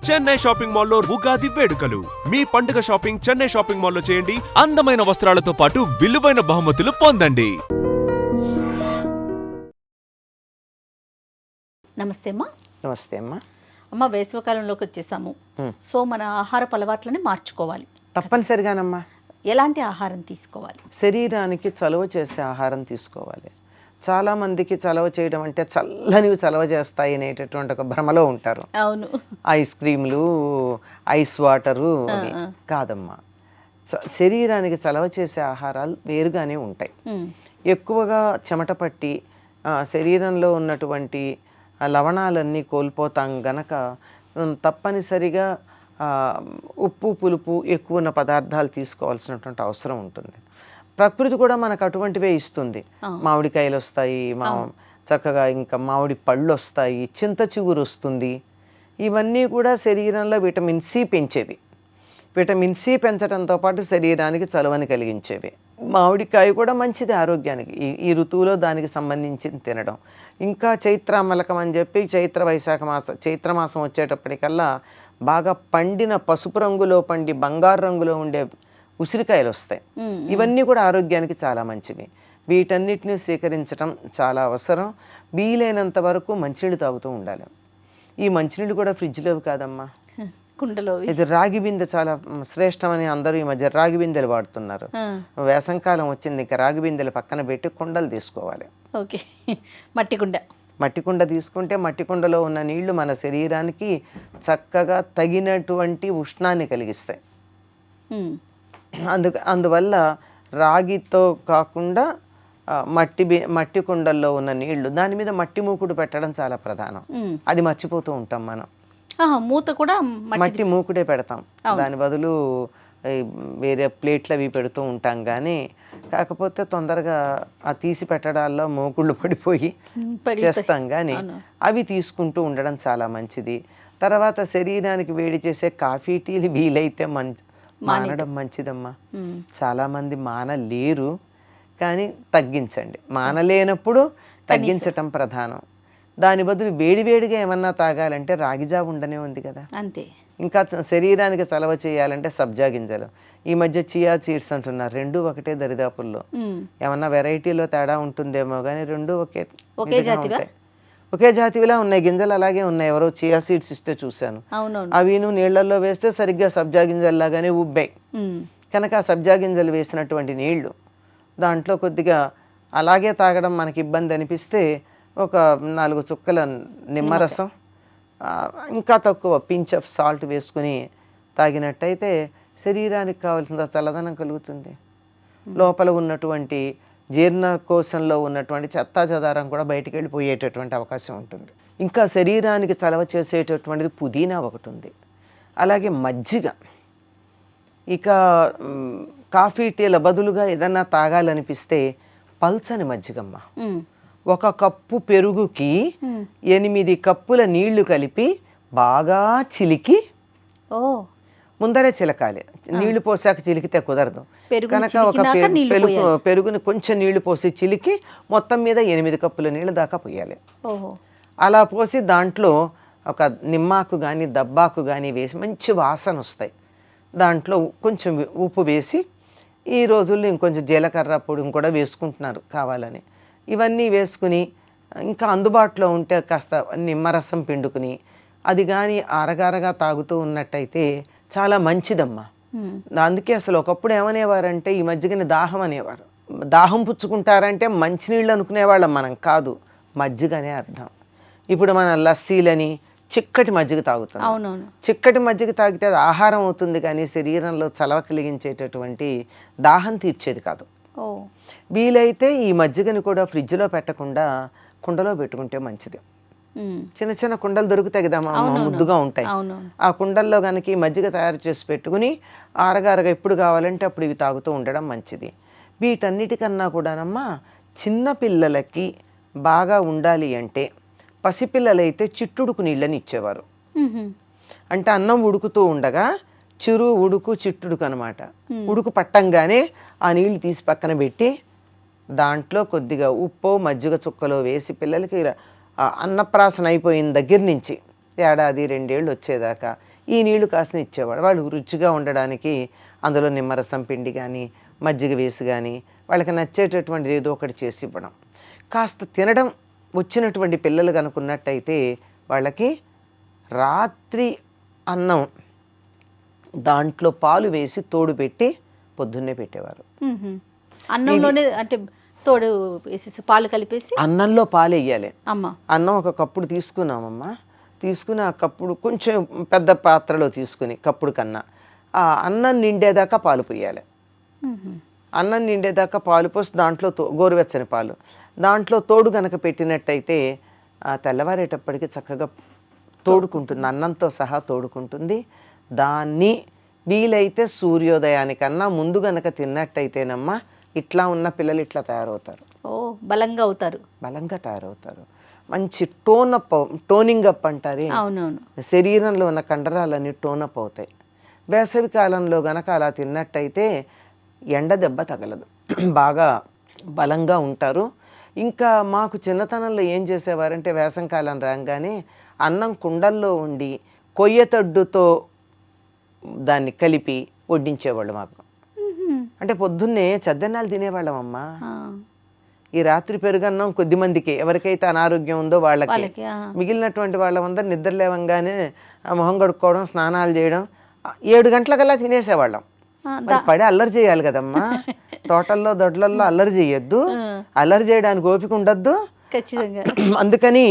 Chennai shopping మాల్లో ఉగాది వేడుకలు. మీ పండుగ షాపింగ్ చెన్నై షాపింగ్ మాల్లో చేయండి. అందమైన వస్త్రాలతో పాటు విలువైన బహుమతులు పొందండి. నమస్తే అమ్మా. నమస్తే అమ్మా. అమ్మ, వేసవికాలంలోకి వచ్చేసాము. సో మన ఆహారపు అలవాట్లని మార్చుకోవాలి తప్పనిసరిగానమ్మా. ఎలాంటి ఆహారం తీసుకోవాలి? శరీరానికి చలవ చేసే ఆహారం తీసుకోవాలి. చాలామందికి చలవ చేయడం అంటే చల్లనివి చలవ చేస్తాయి అనేటటువంటి ఒక భ్రమలో ఉంటారు. అవును, ఐస్ క్రీములు, ఐస్ వాటరు అని కాదమ్మా. శరీరానికి చలవ చేసే ఆహారాలు వేరుగానే ఉంటాయి. ఎక్కువగా చెమట పట్టి శరీరంలో ఉన్నటువంటి లవణాలన్నీ కోల్పోతాం గనక తప్పనిసరిగా ఉప్పు పులుపు ఎక్కువ ఉన్న పదార్థాలు తీసుకోవాల్సినటువంటి అవసరం ఉంటుంది. ప్రకృతి కూడా మనకు అటువంటివే ఇస్తుంది. మామిడికాయలు వస్తాయి, చక్కగా ఇంకా మామిడి పళ్ళు వస్తాయి, చింత చిగురు వస్తుంది. ఇవన్నీ కూడా శరీరంలో విటమిన్ సి పెంచేవి. విటమిన్ సి పెంచడంతో పాటు శరీరానికి చలువని కలిగించేవి. మామిడికాయ కూడా మంచిది ఆరోగ్యానికి. ఈ ఋతువులో దానికి సంబంధించి తినడం. ఇంకా చైత్రామలకం అని చెప్పి చైత్రమాసం వచ్చేటప్పటికల్లా బాగా పండిన పసుపు రంగులో పండి బంగారు రంగులో ఉండే ఉసిరికాయలు వస్తాయి. ఇవన్నీ కూడా ఆరోగ్యానికి చాలా మంచివి. వీటన్నిటిని స్వీకరించడం చాలా అవసరం. వీలైనంత వరకు మంచినీళ్ళు తాగుతూ ఉండాలి. ఈ మంచినీళ్ళు కూడా ఫ్రిడ్జ్లోవి కాదమ్మా, కుండలో. ఇది రాగి బిందె చాలా శ్రేష్టమని అందరూ ఈ మధ్య రాగి బిందెలు వాడుతున్నారు. వేసంకాలం వచ్చింది, ఇంకా రాగి బిందెలు పక్కన పెట్టి కుండలు తీసుకోవాలి. ఓకే, మట్టి కుండ. మట్టి కుండ తీసుకుంటే మట్టి కుండలో ఉన్న నీళ్లు మన శరీరానికి చక్కగా తగినటువంటి ఉష్ణాన్ని కలిగిస్తాయి. అందువల్ల రాగితో కాకుండా మట్టి కుండల్లో ఉన్న నీళ్లు, దాని మీద మట్టి మూకుడు పెట్టడం చాలా ప్రధానం. అది మర్చిపోతూ ఉంటాం మనం. మూత కూడా మట్టి మూకుడే పెడతాం, దాని బదులు వేరే ప్లేట్లు అవి పెడుతూ ఉంటాం. కానీ కాకపోతే తొందరగా ఆ తీసి పెట్టడాల్లో మూకుళ్ళు పడిపోయి చేస్తాం. కానీ అవి తీసుకుంటూ ఉండడం చాలా మంచిది. తర్వాత శరీరానికి వేడి చేసే కాఫీ టీలు వీలైతే మానడం మంచిదమ్మా. చాలామంది మానలేరు, కానీ తగ్గించండి. మానలేనప్పుడు తగ్గించటం ప్రధానం. దాని బదులు వేడివేడిగా ఏమన్నా తాగాలంటే రాగిజావ ఉండనే ఉంది కదా, అంతే. ఇంకా శరీరానికి చలవ చేయాలంటే సబ్జా గింజలు. ఈ మధ్య చియా సీడ్స్ అంటున్నారు, రెండు ఒకటే దరిదాపుల్లో. ఏమన్నా వెరైటీలో తేడా ఉంటుందేమో కానీ రెండు ఒకే జాతివిలా ఉన్నాయి. గింజలు అలాగే ఉన్నాయి. ఎవరో చియా సీడ్స్ ఇస్తే చూశాను. అవిను నీళ్లలో వేస్తే సరిగ్గా సబ్జా గింజల్లాగానే ఉబ్బాయి. కనుక ఆ సబ్జా గింజలు వేసినటువంటి నీళ్లు దాంట్లో కొద్దిగా అలాగే తాగడం మనకి ఇబ్బంది అనిపిస్తే ఒక 4 చుక్కల నిమ్మరసం, ఇంకా తక్కువ పించ్ ఆఫ్ సాల్ట్ వేసుకుని తాగినట్టయితే శరీరానికి కావాల్సిన చల్లదనం కలుగుతుంది. లోపల ఉన్నటువంటి జీర్ణకోశంలో ఉన్నటువంటి చెత్తా చెదారం కూడా బయటికి వెళ్ళిపోయేటటువంటి అవకాశం ఉంటుంది. ఇంకా శరీరానికి చలవ చేసేటటువంటిది పుదీనా ఒకటి ఉంది, అలాగే మజ్జిగ. ఇక కాఫీ టీల బదులుగా ఏదన్నా తాగాలనిపిస్తే పల్చని మజ్జిగమ్మ. 1 కప్పు పెరుగుకి 8 కప్పుల నీళ్లు కలిపి బాగా చిలికి, ముందరే చిలకాలి. నీళ్లు పోసాక చిలికితే కుదరదు కనుక ఒక పెరుగుని కొంచెం నీళ్లు పోసి చిలికి మొత్తం మీద 8 కప్పుల నీళ్ళు దాకా పోయాలి. అలా పోసి దాంట్లో ఒక నిమ్మాకు కానీ దబ్బాకు కానీ వేసి మంచి వాసన వస్తాయి. దాంట్లో కొంచెం ఉప్పు వేసి, ఈ రోజుల్లో ఇంకొంచెం జీలకర్ర పొడి కూడా వేసుకుంటున్నారు కావాలని. ఇవన్నీ వేసుకుని ఇంకా అందుబాటులో ఉంటే కాస్త నిమ్మరసం పిండుకుని అది కానీ అరగరగా తాగుతూ ఉన్నట్టయితే చాలా మంచిదమ్మా. అందుకే అసలు ఒకప్పుడు ఏమనేవారంటే ఈ మజ్జిగని దాహం అనేవారు. దాహం పుచ్చుకుంటారంటే మంచినీళ్ళు అనుకునేవాళ్ళం మనం, కాదు మజ్జిగనే అర్థం. ఇప్పుడు మన లస్సీలని చిక్కటి మజ్జిగ తాగుతున్నాం. చిక్కటి మజ్జిగ తాగితే అది ఆహారం అవుతుంది, కానీ శరీరంలో చలవ కలిగించేటటువంటి దాహం తీర్చేది కాదు. వీలైతే ఈ మజ్జిగని కూడా ఫ్రిడ్జ్లో పెట్టకుండా కుండలో పెట్టుకుంటే మంచిది. చిన్న చిన్న కుండలు దొరుకుతాయి కదా, ముద్దుగా ఉంటాయి. ఆ కుండల్లో కనుక ఈ మజ్జిగ తయారు చేసి పెట్టుకుని ఆరగారగా ఎప్పుడు కావాలంటే అప్పుడు ఇవి తాగుతూ ఉండడం మంచిది. వీటన్నిటికన్నా కూడానమ్మా చిన్న పిల్లలకి బాగా ఉండాలి అంటే పసిపిల్లలైతే చిట్టుడుకు నీళ్ళని ఇచ్చేవారు. అంటే అన్నం ఉడుకుతూ ఉండగా ఉడుకు చిట్టుడుకు అనమాట. ఉడుకు పట్టంగానే ఆ నీళ్ళు తీసి పక్కన పెట్టి దాంట్లో కొద్దిగా ఉప్పు మజ్జిగ చుక్కలో వేసి పిల్లలకి అన్నప్రాసన అయిపోయిన దగ్గర నుంచి ఏడాది 2 ఏళ్ళు వచ్చేదాకా ఈ నీళ్లు కాసిన ఇచ్చేవాడు. వాళ్ళు రుచిగా ఉండడానికి అందులో నిమ్మరసం పిండి కానీ మజ్జిగ వేసి కానీ వాళ్ళకి నచ్చేటటువంటిది ఏదో ఒకటి చేసి ఇవ్వడం. కాస్త తినడం వచ్చినటువంటి పిల్లలు కనుకున్నట్టయితే వాళ్ళకి రాత్రి అన్నం దాంట్లో పాలు వేసి తోడు పెట్టి పొద్దున్నే పెట్టేవారు. అన్నంలోనే అంటే తోడు వేసేసి పాలు కలిపేసి అన్నంలో పాలు వేయాలి. అమ్మ అన్నం ఒక కప్పుడు తీసుకున్నామమ్మా, తీసుకుని ఆ కప్పుడు కొంచెం పెద్ద పాత్రలో తీసుకుని కప్పుడు కన్నా ఆ అన్నం నిండేదాకా పాలు పోయాలి. అన్నం నిండేదాకా పాలు పోసి దాంట్లో గోరువెచ్చని పాలు దాంట్లో తోడు కనుక పెట్టినట్టయితే తెల్లవారేటప్పటికి చక్కగా తోడుకుంటుంది, అన్నంతో సహా తోడుకుంటుంది. దాన్ని వీలైతే సూర్యోదయానికన్నా ముందు గనక తిన్నట్టయితేనమ్మా ఇట్లా ఉన్న పిల్లలు ఇట్లా తయారవుతారు. ఓ బలంగా అవుతారు, బలంగా తయారవుతారు. మంచి టోనింగ్ అప్ అంటారే, అవునవును, శరీరంలో ఉన్న కండరాలన్నీ టోనప్ అవుతాయి. వేసవి కాలంలో గనక అలా తిన్నట్టయితే ఎండ దెబ్బ తగలదు, బాగా బలంగా ఉంటారు. ఇంకా మాకు చిన్నతనంలో ఏం చేసేవారంటే వేసవికాలం రాగానే అన్నం కుండల్లో ఉండి కొయ్యతడ్డుతో దాన్ని కలిపి వడ్డించేవాళ్ళు మాకు. అంటే పొద్దున్నే చద్దన్నాలు తినేవాళ్ళం అమ్మా. ఈ రాత్రి పెరుగన్నం కొద్ది మందికి, ఎవరికైతే అనారోగ్యం ఉందో వాళ్ళకి. మిగిలినటువంటి వాళ్ళందరూ నిద్ర లేవంగానే మొహం కడుక్కోవడం, స్నానాలు చేయడం, 7 గంటలకల్లా తినేసేవాళ్ళం. పడి అల్లరి చేయాలి కదమ్మా, తోటల్లో దొడ్లల్లో అల్లరి చేయొద్దు, అల్లరి చేయడానికి ఓపిక ఉండద్దు. అందుకని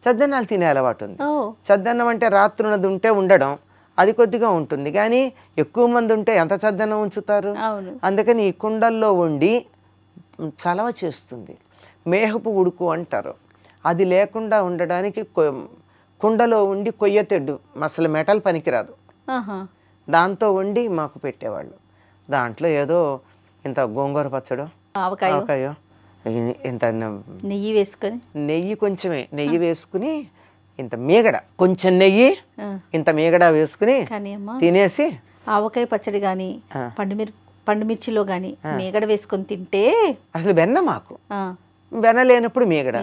చద్దన్నాలు తినే అలవాటు ఉంది. చద్దన్నం అంటే రాత్రున్నది ఉంటే ఉండడం, అది కొద్దిగా ఉంటుంది, కానీ ఎక్కువ మంది ఉంటే ఎంత చద్దన్నం ఉంచుతారు. అందుకని ఈ కుండల్లో వండి చలవ చేస్తుంది. మేహపు ఉడుకు అంటారు, అది లేకుండా ఉండడానికి కుండలో ఉండి కొయ్యతెడ్డు, అసలు మెటల్ పనికిరాదు, దాంతో వండి మాకు పెట్టేవాళ్ళు. దాంట్లో ఏదో ఇంత గోంగూర పచ్చడో ఆవకాయో ఇంత నెయ్యి వేసుకొని, నెయ్యి కొంచెమే నెయ్యి వేసుకుని, ఇంత మీగడ కొంచెం నెయ్యి ఇంత మీగడ వేసుకుని తినేసి, ఆవకాయ పచ్చడి కానీ పండుమిర్చిలో కానీ మీగడ వేసుకొని తింటే అసలు వెన్న మాకు వెన్న లేనప్పుడు మీగడ.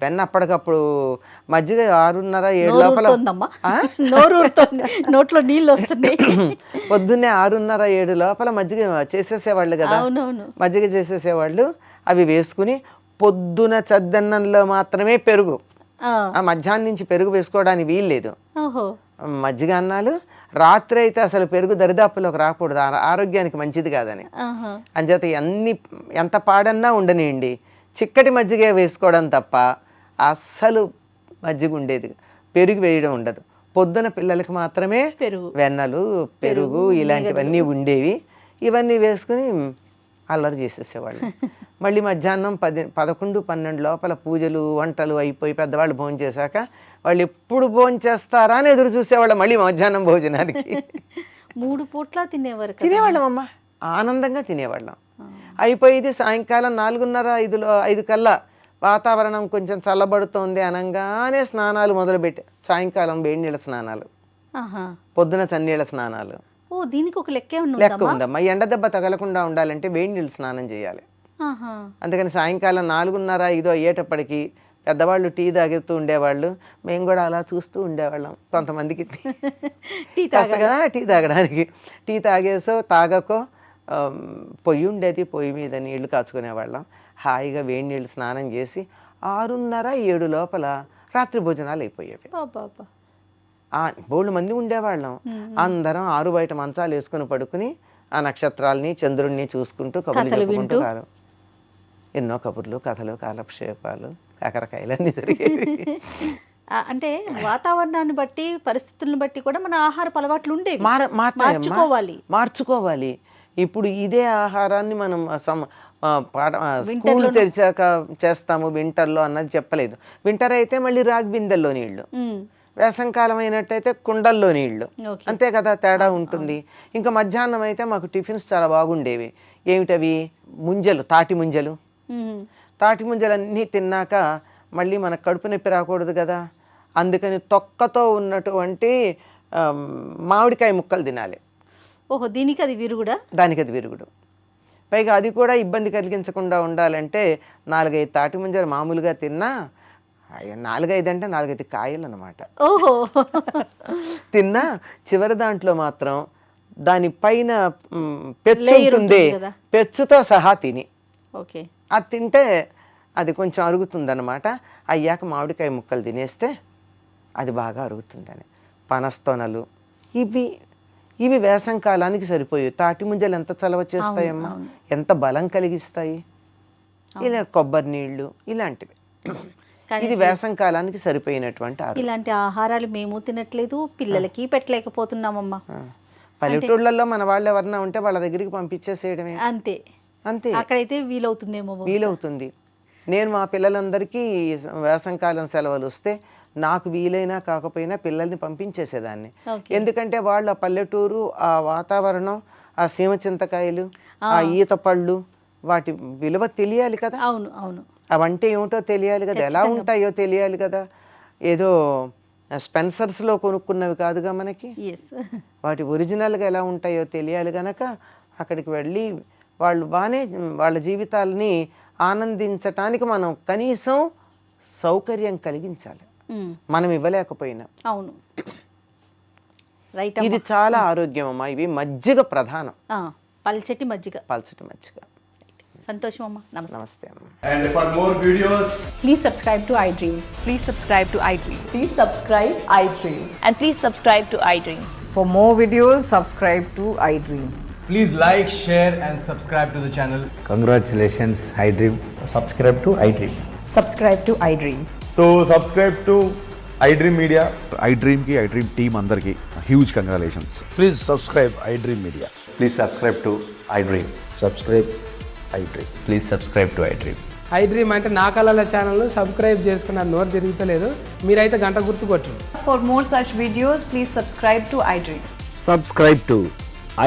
వెన్న అప్పటికప్పుడు మజ్జిగ 6:30-7 లోపల నోట్లో నీళ్ళు వస్తున్నాయి. పొద్దున్నే 6:30-7 లోపల మజ్జిగ చేసేసేవాళ్ళు కదా, మజ్జిగ చేసేసేవాళ్ళు. అవి వేసుకుని పొద్దున చద్దన్నంలో మాత్రమే పెరుగు, మధ్యాహ్నం నుంచి పెరుగు వేసుకోవడానికి వీల్లేదు. మజ్జిగ అన్నాలు. రాత్రి అయితే అసలు పెరుగు దరిదాపులోకి రాకూడదు, ఆరోగ్యానికి మంచిది కాదని. అంచేత ఎంత పాడన్నా ఉండనియండి, చిక్కటి మజ్జిగ వేసుకోవడం తప్ప అస్సలు మజ్జిగ ఉండేది, పెరుగు వేయడం ఉండదు. పొద్దున పిల్లలకి మాత్రమే వెన్నలు, పెరుగు ఇలాంటివన్నీ ఉండేవి. ఇవన్నీ వేసుకుని అల్లరి చేసేసేవాళ్ళు. మళ్ళీ మధ్యాహ్నం 11-12 లోపల పూజలు వంటలు అయిపోయి పెద్దవాళ్ళు భోజనం చేశాక వాళ్ళు ఎప్పుడు భోజనం చేస్తారా అని ఎదురు చూసేవాళ్ళం. మళ్ళీ మధ్యాహ్నం భోజనానికి 3 పూట్ల తినేవాళ్ళం అమ్మ, ఆనందంగా తినేవాళ్ళం. అయిపోయేది సాయంకాలం 4:30-5 కల్లా వాతావరణం కొంచెం చల్లబడుతోంది అనగానే స్నానాలు మొదలుపెట్టి, సాయంకాలం వేడి నీళ్ళ స్నానాలు, పొద్దున చన్నీళ్ళ స్నానాలు. దీనికి ఒక లెక్క ఉందమ్మా. ఎండ దెబ్బ తగలకుండా ఉండాలంటే వేడి నీళ్ళు స్నానం చేయాలి. అందుకని సాయంకాలం 4:30-5 అయ్యేటప్పటికి పెద్దవాళ్ళు టీ తాగుతూ ఉండేవాళ్ళు, మేము కూడా అలా చూస్తూ ఉండేవాళ్ళం. కొంతమందికి వస్తా కదా టీ తాగడానికి, టీ తాగకో పొయ్యి ఉండేది, పొయ్యి మీద నీళ్లు కాచుకునేవాళ్ళం. హాయిగా వేడి నీళ్ళు స్నానం చేసి 6:30-7 లోపల రాత్రి భోజనాలు అయిపోయేవి. బోళ్ళు మంది ఉండేవాళ్ళం. అందరం 6 బయట మంచాలు వేసుకుని పడుకుని ఆ నక్షత్రాలని చంద్రుడిని చూసుకుంటూ కబుర్లు చెప్పుకుంటూ ఎన్నో కబుర్లు, కథలు, కాలక్షేపాలు, కాకరకాయలన్నీ జరిగేవి. అంటే వాతావరణాన్ని బట్టి, పరిస్థితులను బట్టి కూడా మన ఆహారపు అలవాట్లు ఉండేవి, మార్చుకోవాలి. ఇప్పుడు ఇదే ఆహారాన్ని మనం స్కూల్ తెరిచాక చేస్తాము వింటర్లో అన్నది చెప్పలేదు. వింటర్ అయితే మళ్ళీ రాగి బిందెల్లో నీళ్లు, వేసంకాలం అయినట్టయితే కుండల్లో నీళ్లు, అంతే కదా, తేడా ఉంటుంది. ఇంకా మధ్యాహ్నం అయితే మాకు టిఫిన్స్ చాలా బాగుండేవి. ఏమిటవి? ముంజలు, తాటి ముంజలు. తాటి ముంజలన్నీ తిన్నాక మళ్ళీ మనకు కడుపు నొప్పి రాకూడదు కదా, అందుకని తొక్కతో ఉన్నటువంటి మామిడికాయ ముక్కలు తినాలి. దీనికి అది విరుగుడా? దానికి అది విరుగుడు. పైగా అది కూడా ఇబ్బంది కలిగించకుండా ఉండాలంటే 4-5 తాటి ముంజలు మామూలుగా తిన్నా 4-5 అంటే 4-5 కాయలు అనమాట. ఓహో తిన్నా చివరి దాంట్లో మాత్రం దాని పైన పెచ్చు Layer ఉంటుంది, ఉంటుంది కదా. పెచ్చుతో సహా తిని ఓకే. అది తింటే అది కొంచెం అరుగుతుందన్నమాట. అయ్యాక మామిడికాయ ముక్కలు తినేస్తే అది బాగా అరుగుతుందని. పనస్తొనలు ఇవి వేసవి కాలానికి సరిపోయి. తాటి ముంజలు ఎంత చలవ చేస్తాయమ్మా, ఎంత బలం కలిగిస్తాయి. ఇలా కొబ్బరి నీళ్ళు ఇలాంటివి. ఇది వేసవి కాలానికి సరిపోయినటువంటి ఆహారం. ఇలాంటి ఆహారాలు మేము తినట్లేదు, పిల్లలకి పెట్టలేకపోతున్నామమ్మా. పల్లెటూళ్ళల్లో మన వాళ్ళు ఎవరన్నా ఉంటే వాళ్ళ దగ్గరికి పంపించేసేయడమే. అంతే అంతే, అక్కడైతే వీలవుతుందేమో. వీలవుతుంది. నేను మా పిల్లలందరికీ వేసవికాలం సెలవులు వస్తే నాకు వీలైనా కాకపోయినా పిల్లల్ని పంపించేసేదాన్ని. ఎందుకంటే వాళ్ళ పల్లెటూరు, ఆ వాతావరణం, ఆ సీమ చింతకాయలు, ఆ ఈత పళ్ళు, వాటి విలువ తెలియాలి కదా. అవును అవును. అవంటే ఏమిటో తెలియాలి కదా, ఎలా ఉంటాయో తెలియాలి కదా. ఏదో స్పెన్సర్స్లో కొనుక్కున్నవి కాదుగా మనకి. వాటి ఒరిజినల్గా ఎలా ఉంటాయో తెలియాలి గనక అక్కడికి వెళ్ళి వాళ్ళు బాగానే వాళ్ళ జీవితాలని ఆనందించటానికి మనం కనీసం సౌకర్యం కలిగించాలి, మనం ఇవ్వలేకపోయినా. అవును, రైట్. ఇది చాలా ఆరోగ్యం అమ్మా. ఇవి మజ్జిగ ప్రధానం, పల్చటి మజ్జిగ. సంతోషం అమ్మా. నమస్తే అమ్మా. And for more videos, Please subscribe to iDream. Please subscribe to iDream. Please subscribe iDream. And please subscribe to iDream. For more videos, subscribe to iDream. please like, share and subscribe to the channel. Congratulations, iDream. Subscribe to iDream. Subscribe to iDream. So subscribe to iDream Media. iDream ki iDream team andarki huge congratulations. Please subscribe iDream Media. Please subscribe to iDream. Subscribe iDream. Please subscribe to iDream. iDream అంటే నా కళల channel subscribe చేసుకున్న నోరు తిరుగుతలేదు, మీరైతే గంట గుర్తు కొట్టండి. For more such videos, please subscribe to iDream. Subscribe to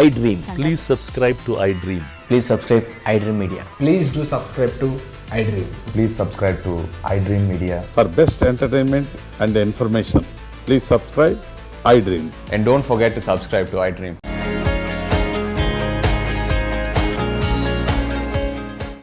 iDream. Please subscribe to iDream. Please subscribe iDream Media. Please do subscribe to iDream. Please subscribe to iDream Media. For best entertainment and information, please subscribe iDream. And don't forget to subscribe to iDream.